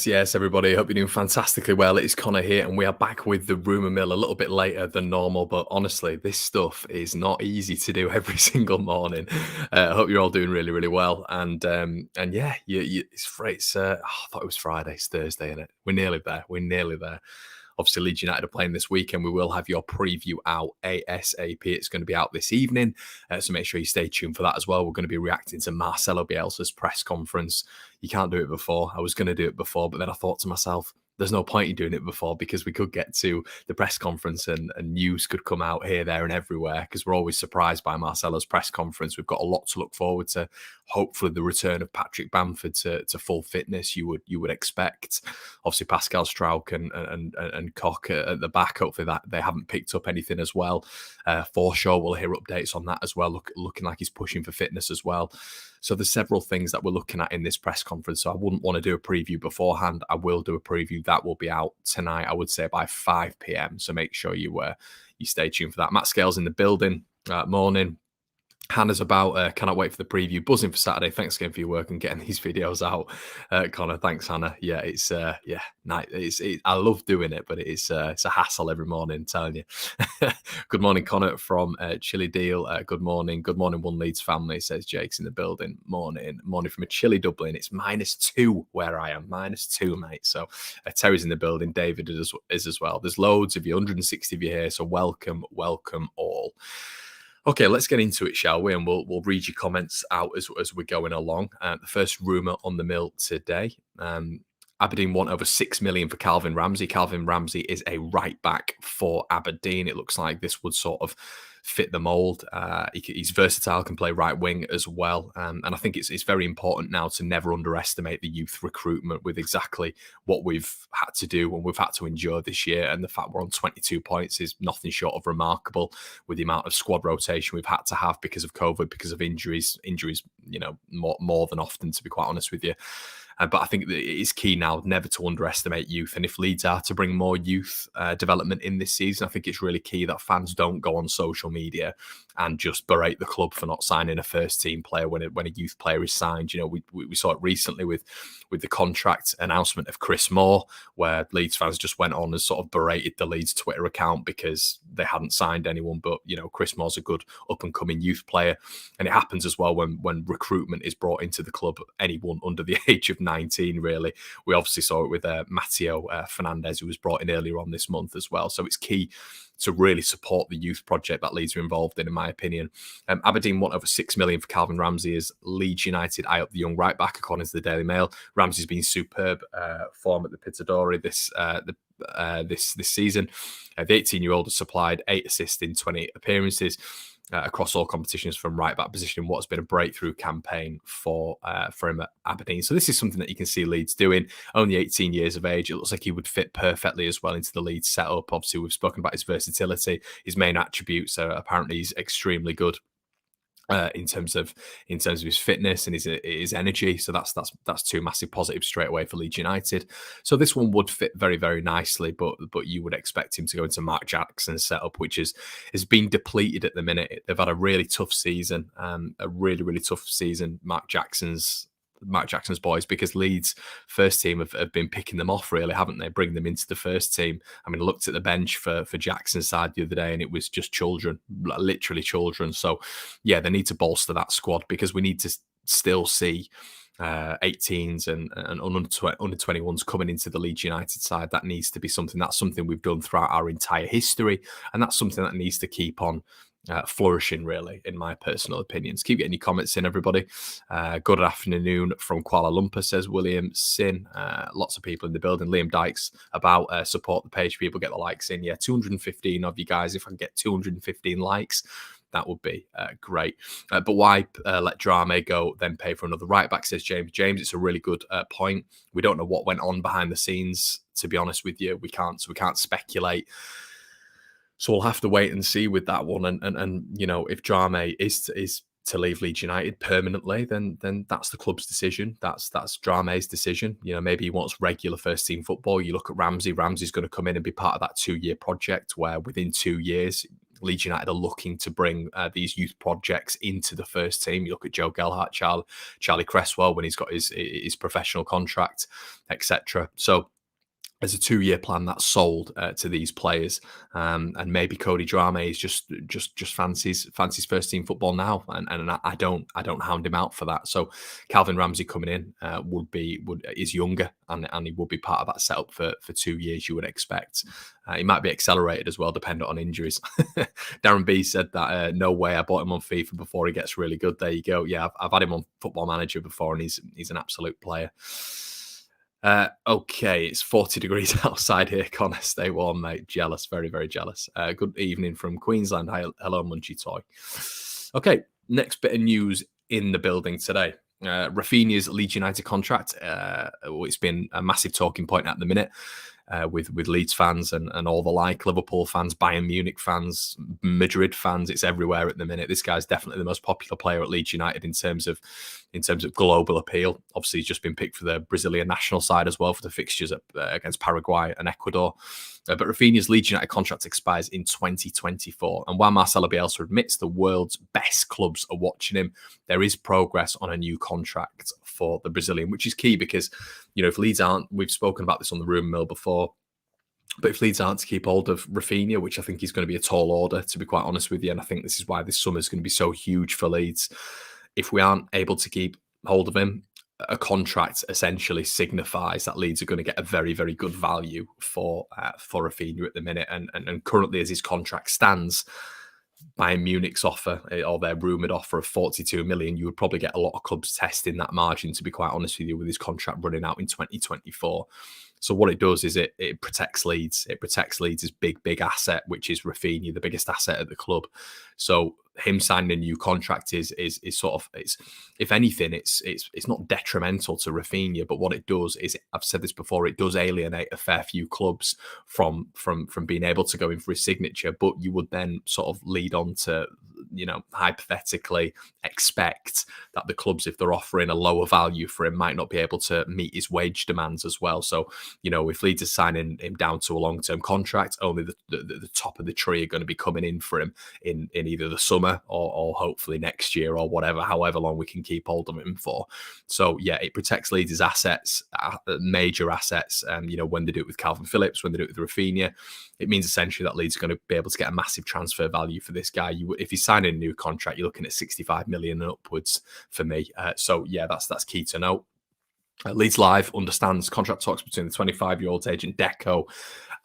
Yes, everybody. Hope you're doing fantastically well. It's Connor here, and we are back with the rumour mill a little bit later than normal. But honestly, this stuff is not easy to do every single morning. I hope you're all doing really, really well. And yeah, I thought it was Friday. It's Thursday, isn't it? We're nearly there. We're nearly there. Obviously, Leeds United are playing this weekend. We will have your preview out ASAP. It's going to be out this evening, so make sure you stay tuned for that as well. We're going to be reacting to Marcelo Bielsa's press conference. You can't do it before. I was going to do it before, but then I thought to myself, there's no point in doing it before because we could get to the press conference and news could come out here, there and everywhere because we're always surprised by Marcelo's press conference. We've got a lot to look forward to. Hopefully the return of Patrick Bamford to full fitness you would expect. Obviously Pascal Struijk and Koch at the back. Hopefully that they haven't picked up anything as well. For sure we'll hear updates on that as well. Looking like he's pushing for fitness as well. So there's several things that we're looking at in this press conference. So I wouldn't want to do a preview beforehand. I will do a preview that will be out tonight, I would say by 5 p.m. So make sure you stay tuned for that. Matt Scales in the building. Morning. Hannah's about. Cannot wait for the preview. Buzzing for Saturday. Thanks again for your work and getting these videos out, Connor. Thanks, Hannah. Yeah, it's nice. I love doing it, but it's a hassle every morning. I'm telling you. Good morning, Connor from Chilly Deal. Good morning, One Leeds family. Says Jake's in the building. Morning from a chilly Dublin. It's -2 where I am. -2, mate. So Terry's in the building. David is as well. There's loads of you. 160 of you here. So welcome all. Okay, let's get into it, shall we? And we'll read your comments out as we're going along. The first rumour on the mill today. Aberdeen want over 6 million for Calvin Ramsay. Calvin Ramsay is a right back for Aberdeen. It looks like this would sort of fit the mould. He's versatile, can play right wing as well. And I think it's very important now to never underestimate the youth recruitment with exactly what we've had to do and we've had to endure this year. And the fact we're on 22 points is nothing short of remarkable with the amount of squad rotation we've had to have because of COVID, because of injuries, more than often, to be quite honest with you. But I think that it is key now never to underestimate youth. And if Leeds are to bring more youth development in this season, I think it's really key that fans don't go on social media and just berate the club for not signing a first-team player when a youth player is signed. We saw it recently with the contract announcement of Chris Moore, where Leeds fans just went on and sort of berated the Leeds Twitter account because they hadn't signed anyone. But, Chris Moore's a good up-and-coming youth player. And it happens as well when recruitment is brought into the club, anyone under the age of 19, really. We obviously saw it with Matteo Fernandez, who was brought in earlier on this month as well. So it's key to really support the youth project that Leeds are involved in my opinion. Aberdeen want over 6 million for Calvin Ramsay as Leeds United eye up the young right back, according to the Daily Mail. Ramsay's been superb form at the Pittodori this season. The 18-year-old has supplied 8 assists in 20 appearances across all competitions from right back position in what has been a breakthrough campaign for him at Aberdeen. So this is something that you can see Leeds doing. Only 18 years of age. It looks like he would fit perfectly as well into the Leeds setup. Obviously, we've spoken about his versatility. His main attributes are apparently he's extremely good in terms of his fitness and his energy. So that's 2 massive positives straight away for Leeds United. So this one would fit very, very nicely, but you would expect him to go into Mark Jackson's setup, which has been depleted at the minute. They've had a really tough season, Mark Jackson's boys, because Leeds first team have been picking them off, really, haven't they? Bringing them into the first team. I mean, I looked at the bench for Jackson's side the other day and it was just children, literally children. So yeah, they need to bolster that squad because we need to still see 18s and under 21s coming into the Leeds United side. That needs to be something. That's something we've done throughout our entire history, and that's something that needs to keep on flourishing, really, in my personal opinions. Keep getting your comments in, everybody. Good afternoon from Kuala Lumpur, says William Sin. Lots of people in the building. Liam Dykes about support the page. People get the likes in. Yeah, 215 of you guys. If I can get 215 likes, That would be great. But why let Drame go, then pay for another right back, says James. James, it's a really good point. We don't know what went on behind the scenes, to be honest with you. We can't speculate. So we'll have to wait and see with that one. And you know, if Drame is to leave Leeds United permanently, then that's the club's decision. That's Drame's decision. You know, maybe he wants regular first team football. You look at Ramsay. Ramsay's going to come in and be part of that 2-year project where within 2 years, Leeds United are looking to bring these youth projects into the first team. You look at Joe Gelhardt, Charlie Cresswell when he's got his professional contract, etc. So there's a 2-year plan that's sold to these players, and maybe Cody Drame is just fancies first team football now, and I don't hound him out for that. So Calvin Ramsay coming in is younger, and he would be part of that setup for 2 years. You would expect he might be accelerated as well, dependent on injuries. Darren B said that no way, I bought him on FIFA before he gets really good. There you go. Yeah, I've had him on Football Manager before, and he's an absolute player. Okay, it's 40 degrees outside here, Connor. Stay warm, mate. Jealous, very, very jealous. Good evening from Queensland. Hi, hello, Munchy Toy. Okay, next bit of news in the building today. Raphinha's Leeds United contract. It's been a massive talking point at the minute with Leeds fans and all the like, Liverpool fans, Bayern Munich fans, Madrid fans. It's everywhere at the minute. This guy's definitely the most popular player at Leeds United in terms of global appeal. Obviously, he's just been picked for the Brazilian national side as well for the fixtures against Paraguay and Ecuador. But Raphinha's Leeds United contract expires in 2024. And while Marcelo Bielsa admits the world's best clubs are watching him, there is progress on a new contract for the Brazilian, which is key because, you know, if Leeds aren't, we've spoken about this on the Rumour Mill before, but if Leeds aren't to keep hold of Raphinha, which I think is going to be a tall order, to be quite honest with you, and I think this is why this summer is going to be so huge for Leeds, if we aren't able to keep hold of him, a contract essentially signifies that Leeds are going to get a very, very good value for Raphinha at the minute. And currently, as his contract stands, Bayern Munich's offer or their rumoured offer of 42 million, you would probably get a lot of clubs testing that margin, to be quite honest with you, with his contract running out in 2024. So what it does is it protects Leeds. It protects Leeds' big asset, which is Raphinha, the biggest asset at the club. So him signing a new contract is sort of, it's, if anything, it's not detrimental to Raphinha, but what it does is, I've said this before, it does alienate a fair few clubs from being able to go in for his signature. But you would then sort of lead on to, you know, hypothetically expect that the clubs, if they're offering a lower value for him, might not be able to meet his wage demands as well. So, you know, if Leeds are signing him down to a long-term contract, only the top of the tree are going to be coming in for him in either the summer or hopefully next year or whatever, however long we can keep hold of him for. So yeah, it protects Leeds' assets, major assets. You know, when they do it with Calvin Phillips, when they do it with Raphinha, it means essentially that Leeds are going to be able to get a massive transfer value for this guy. If he's signing a new contract, you're looking at 65 million and upwards for me. So yeah, that's key to note. Leeds Live understands contract talks between the 25-year-old agent Deco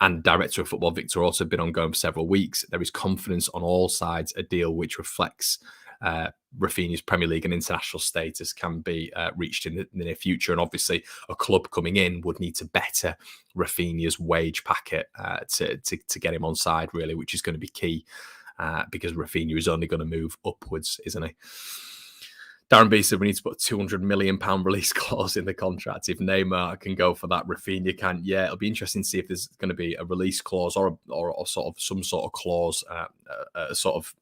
and director of football Victor Orta have been ongoing for several weeks. There is confidence on all sides a deal which reflects Raphinha's Premier League and international status can be reached in the near future. And obviously, a club coming in would need to better Raphinha's wage packet to get him on side, really, which is going to be key because Raphinha is only going to move upwards, isn't he? Darren B said we need to put a £200 million release clause in the contract. If Neymar can go for that, Raphinha can. Yeah, it'll be interesting to see if there's going to be a release clause or sort of some sort of clause, sort of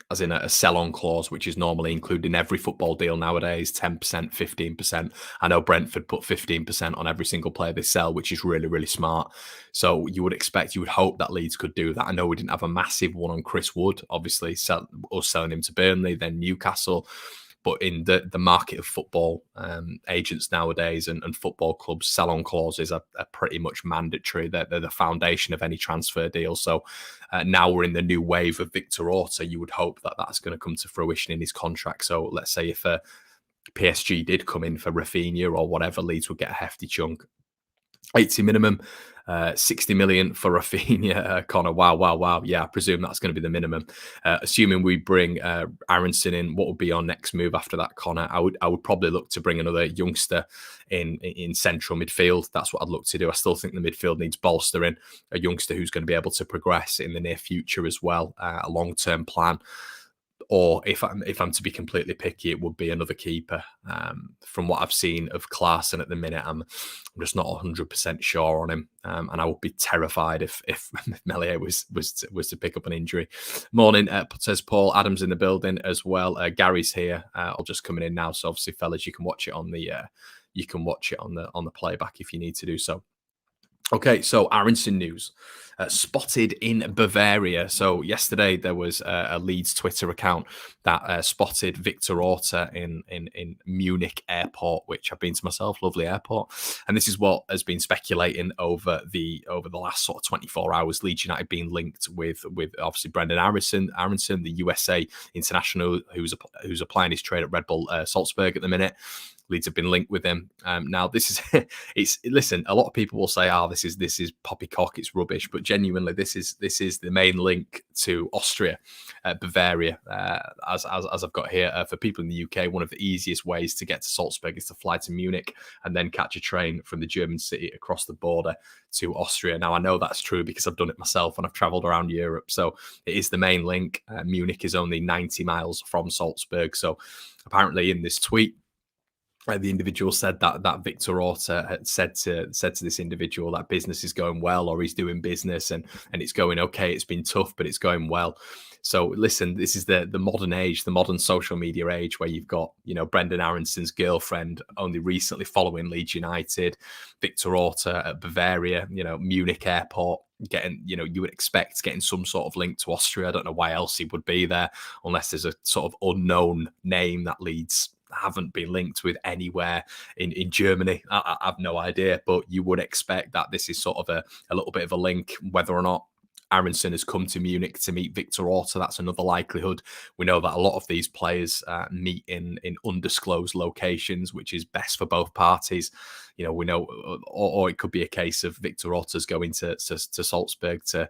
as in a sell-on clause, which is normally included in every football deal nowadays, 10%, 15%. I know Brentford put 15% on every single player they sell, which is really, really smart. So you would hope that Leeds could do that. I know we didn't have a massive one on Chris Wood, obviously, us selling him to Burnley, then Newcastle. But in the market of football, agents nowadays and football clubs, sell-on clauses are pretty much mandatory. They're the foundation of any transfer deal. So now we're in the new wave of Victor Orta. You would hope that that's going to come to fruition in his contract. So let's say if PSG did come in for Raphinha or whatever, Leeds would get a hefty chunk. 80 minimum, 60 million for Raphinha. Connor, wow. Yeah, I presume that's going to be the minimum. Assuming we bring Aaronson in, what would be our next move after that, Connor? I would probably look to bring another youngster in central midfield. That's what I'd look to do. I still think the midfield needs bolstering. A youngster who's going to be able to progress in the near future as well. A long-term plan. Or if I'm to be completely picky, it would be another keeper. From what I've seen of Klaassen at the minute, I'm just not 100% sure on him, and I would be terrified if Melier was to pick up an injury. Morning, says Paul Adams in the building as well. Gary's here. I'll just coming in now. So obviously, fellas, you can watch it on the playback if you need to do so. Okay, so Aaronson news. Spotted in Bavaria. So yesterday there was a Leeds Twitter account that spotted Victor Orta in Munich airport, which I've been to myself. Lovely airport. And this is what has been speculating over the last sort of 24 hours. Leeds United being linked with obviously Brendan Aaronson, the USA international who's applying his trade at Red Bull Salzburg at the minute. Leeds have been linked with him. Now, this is listen. A lot of people will say, "Oh, this is poppycock. It's rubbish." But genuinely, this is the main link to Austria, Bavaria. As I've got here for people in the UK, one of the easiest ways to get to Salzburg is to fly to Munich and then catch a train from the German city across the border to Austria. Now, I know that's true because I've done it myself and I've travelled around Europe. So it is the main link. Munich is only 90 miles from Salzburg. So apparently, in this tweet, the individual said that Victor Orta had said to this individual that business is going well, or he's doing business and it's going okay. It's been tough, but it's going well. So listen, this is the modern age, the modern social media age, where you've got, Brendan Aaronson's girlfriend only recently following Leeds United, Victor Orta at Bavaria, Munich airport, getting, you would expect getting some sort of link to Austria. I don't know why else he would be there unless there's a sort of unknown name that Leeds haven't been linked with anywhere in Germany. I have no idea, but you would expect that this is sort of a little bit of a link. Whether or not Aaronson has come to Munich to meet Victor Orta, that's another likelihood. We know that a lot of these players meet in undisclosed locations, which is best for both parties. We know, or it could be a case of Victor Orta's going to Salzburg to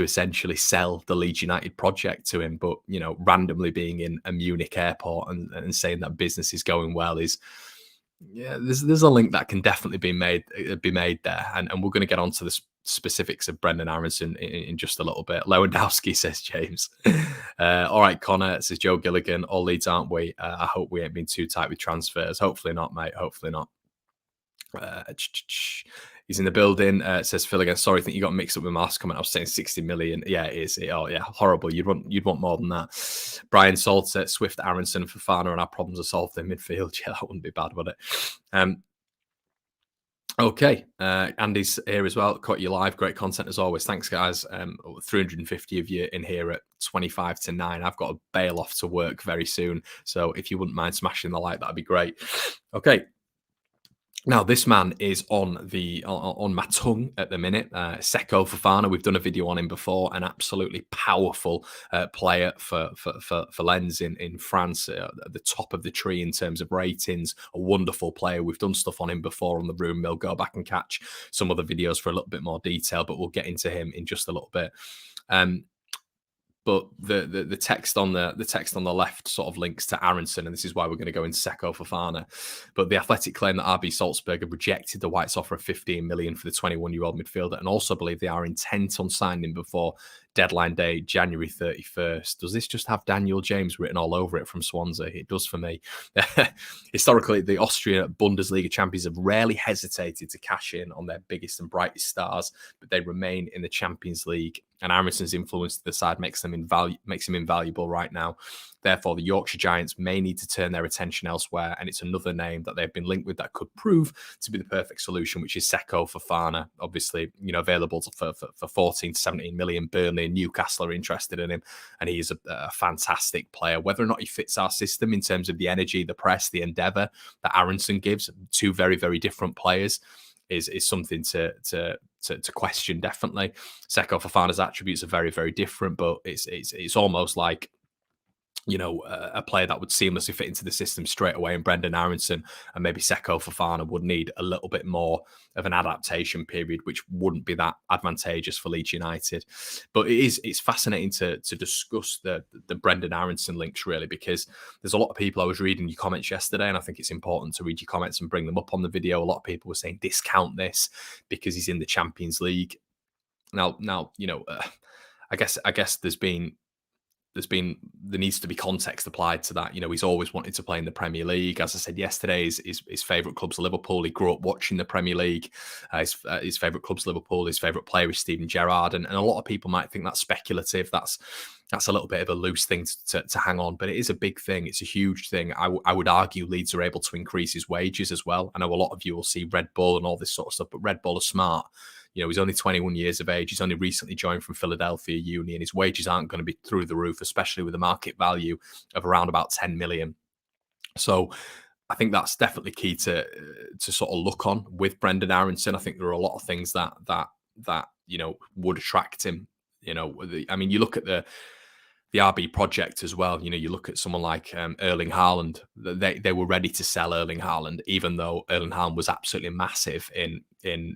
essentially sell the Leeds United project to him. But, randomly being in a Munich airport and saying that business is going well is, there's a link that can definitely be made there. And we're going to get onto the specifics of Brendan Aaronson in just a little bit. Lewandowski, says James. All right, Connor, says Joe Gilligan. All Leeds, aren't we? I hope we ain't been too tight with transfers. Hopefully not, mate. Hopefully not. He's in the building. Says Phil again. Sorry, I think you got mixed up with my last comment. I was saying 60 million. Yeah, it is. Oh, yeah, horrible. You'd want more than that. Brian Salter, Swift, Aaronson, Fofana, and our problems are solved in midfield. Yeah, that wouldn't be bad, would it? Okay, Andy's here as well. Caught you live. Great content as always. Thanks, guys. 350 of you in here at 25 to 9. I've got to bail off to work very soon. So if you wouldn't mind smashing the like, that'd be great. Okay. Now, this man is on my tongue at the minute. Seko Fofana, we've done a video on him before. An absolutely powerful player for Lens in France, at the top of the tree in terms of ratings. A wonderful player. We've done stuff on him before on the Rumour. Go back and catch some of the videos for a little bit more detail, but we'll get into him in just a little bit. But the text on the left sort of links to Aaronson, and this is why we're going to go into Seko Fofana. But the Athletic claim that RB Salzburg have rejected the Whites' offer of 15 million for the 21-year-old midfielder, and also believe they are intent on signing him before deadline day, January 31st. Does this just have Daniel James written all over it from Swansea? It does for me. Historically, the Austrian Bundesliga champions have rarely hesitated to cash in on their biggest and brightest stars, but they remain in the Champions League. And Aaronson's influence to the side makes him invaluable right now. Therefore, the Yorkshire Giants may need to turn their attention elsewhere, and it's another name that they've been linked with that could prove to be the perfect solution, which is Seko Fofana. Obviously, available for 14 to 17 million. Burnley and Newcastle are interested in him, and he is a fantastic player. Whether or not he fits our system in terms of the energy, the press, the endeavour that Aaronson gives, two very, very different players, is something to question, definitely. Seko Fofana's attributes are very, very different, but it's almost like, a player that would seamlessly fit into the system straight away. And Brendan Aaronson and maybe Seko Fofana would need a little bit more of an adaptation period, which wouldn't be that advantageous for Leeds United. But it's fascinating to discuss the Brendan Aaronson links, really, because there's a lot of people. I was reading your comments yesterday, and I think it's important to read your comments and bring them up on the video. A lot of people were saying discount this because he's in the Champions League. Now, I guess there's been there needs to be context applied to that. He's always wanted to play in the Premier League. As I said yesterday, his favourite club's Liverpool. He grew up watching the Premier League. His favourite club's Liverpool. His favourite player is Steven Gerrard. And a lot of people might think that's speculative. That's a little bit of a loose thing to hang on, but it is a big thing. It's a huge thing. I would argue Leeds are able to increase his wages as well. I know a lot of you will see Red Bull and all this sort of stuff, but Red Bull are smart. He's only 21 years of age. He's only recently joined from Philadelphia Uni, and his wages aren't going to be through the roof, especially with a market value of around about 10 million. So I think that's definitely key to sort of look on with Brendan Aaronson. I think there are a lot of things that would attract him. You look at the RB project as well. You look at someone like Erling Haaland. They were ready to sell Erling Haaland, even though Erling Haaland was absolutely massive in the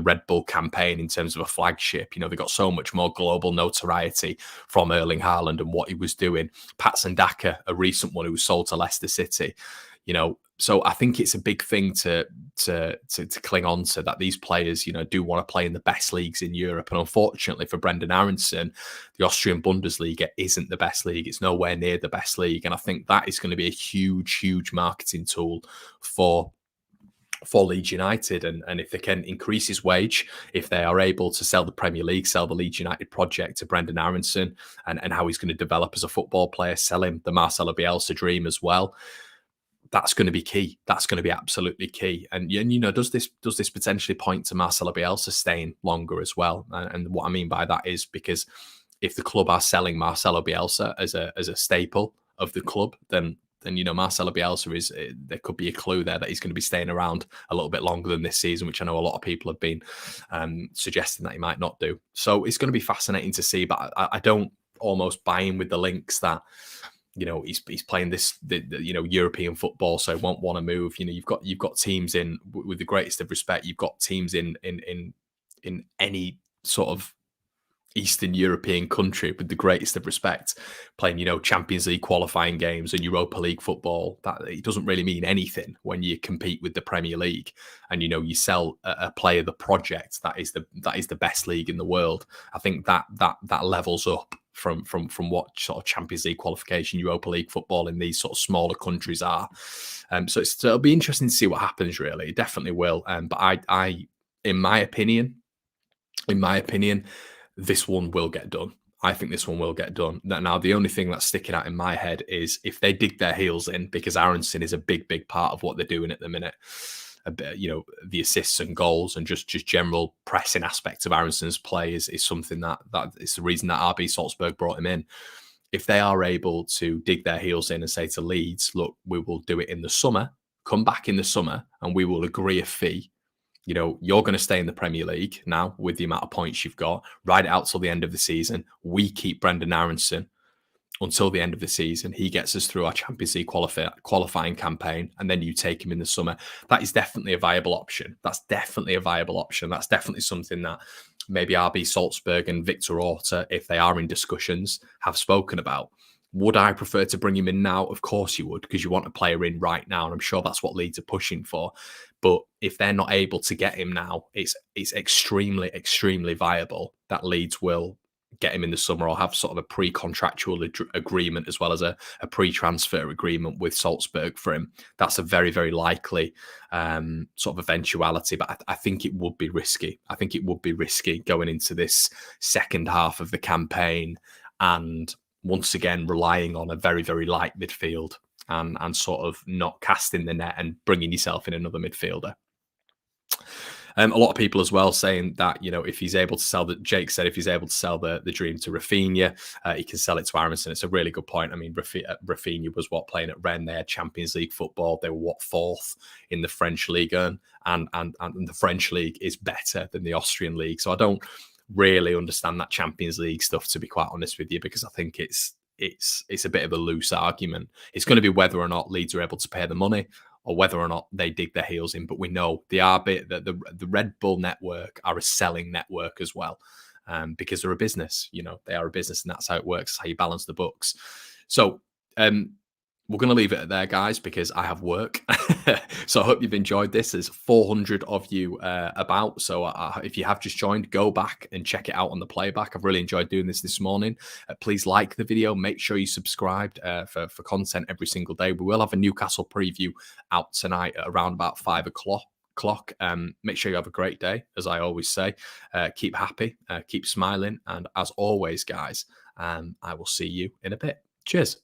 Red Bull campaign in terms of a flagship. They got so much more global notoriety from Erling Haaland and what he was doing. Patson Daka, a recent one who was sold to Leicester City. So I think it's a big thing to cling on to, that these players, do want to play in the best leagues in Europe. And unfortunately for Brendan Aaronson, the Austrian Bundesliga isn't the best league. It's nowhere near the best league. And I think that is going to be a huge, huge marketing tool for Leeds United. And if they can increase his wage, if they are able to sell the Premier League, sell the Leeds United project to Brendan Aaronson and how he's going to develop as a football player, sell him the Marcelo Bielsa dream as well, that's going to be key. That's going to be absolutely key. And does this potentially point to Marcelo Bielsa staying longer as well? And what I mean by that is because if the club are selling Marcelo Bielsa as a staple of the club, then Marcelo Bielsa there could be a clue there that he's going to be staying around a little bit longer than this season, which I know a lot of people have been suggesting that he might not do. So it's going to be fascinating to see, but I don't almost buy in with the links that he's playing this European football, so won't want to move. You've got teams in, with the greatest of respect, you've got teams in any sort of Eastern European country, with the greatest of respect, playing Champions League qualifying games and Europa League football. That it doesn't really mean anything when you compete with the Premier League and you sell a player the project that is the best league in the world. I think that levels up from what sort of Champions League qualification, Europa League football in these sort of smaller countries are. So it'll be interesting to see what happens. Really, it definitely will. But I, in my opinion, this one will get done. I think this one will get done. Now, the only thing that's sticking out in my head is if they dig their heels in, because Aaronson is a big, big part of what they're doing at the minute. The assists and goals and just general pressing aspects of Aaronson's play is something that is the reason that RB Salzburg brought him in. If they are able to dig their heels in and say to Leeds, look, we will do it in the summer, come back in the summer and we will agree a fee. You're going to stay in the Premier League now with the amount of points you've got, ride it out till the end of the season. We keep Brendan Aaronson until the end of the season. He gets us through our Champions League qualifying campaign, and then you take him in the summer. That is definitely a viable option. That's definitely something that maybe RB Salzburg and Victor Orta, if they are in discussions, have spoken about. Would I prefer to bring him in now? Of course you would, because you want a player in right now, and I'm sure that's what Leeds are pushing for. But if they're not able to get him now, it's extremely, extremely viable that Leeds will get him in the summer or have sort of a pre-contractual agreement as well as a pre-transfer agreement with Salzburg for him. That's a very, very likely sort of eventuality, but I think it would be risky. I think it would be risky going into this second half of the campaign and once again relying on a very, very light midfield and sort of not casting the net and bringing yourself in another midfielder. A lot of people as well saying that, if he's able to sell Jake said if he's able to sell the dream to Raphinha, he can sell it to Aaronson. It's a really good point. I mean, Raphinha was playing at Rennes. They had Champions League football. They were fourth in the French League, and the French League is better than the Austrian League. So I don't really understand that Champions League stuff, to be quite honest with you, because I think it's a bit of a loose argument. It's going to be whether or not Leeds are able to pay the money or whether or not they dig their heels in. But we know the Red Bull network are a selling network as well, because they're a business. They are a business, and that's how it works. That's how you balance the books. So we're going to leave it at there, guys, because I have work. So I hope you've enjoyed this. There's 400 of you about. So if you have just joined, go back and check it out on the playback. I've really enjoyed doing this morning. Please like the video. Make sure you subscribed for content every single day. We will have a Newcastle preview out tonight at around about 5 o'clock. Make sure you have a great day, as I always say. Keep happy, keep smiling, and as always, guys, I will see you in a bit. Cheers.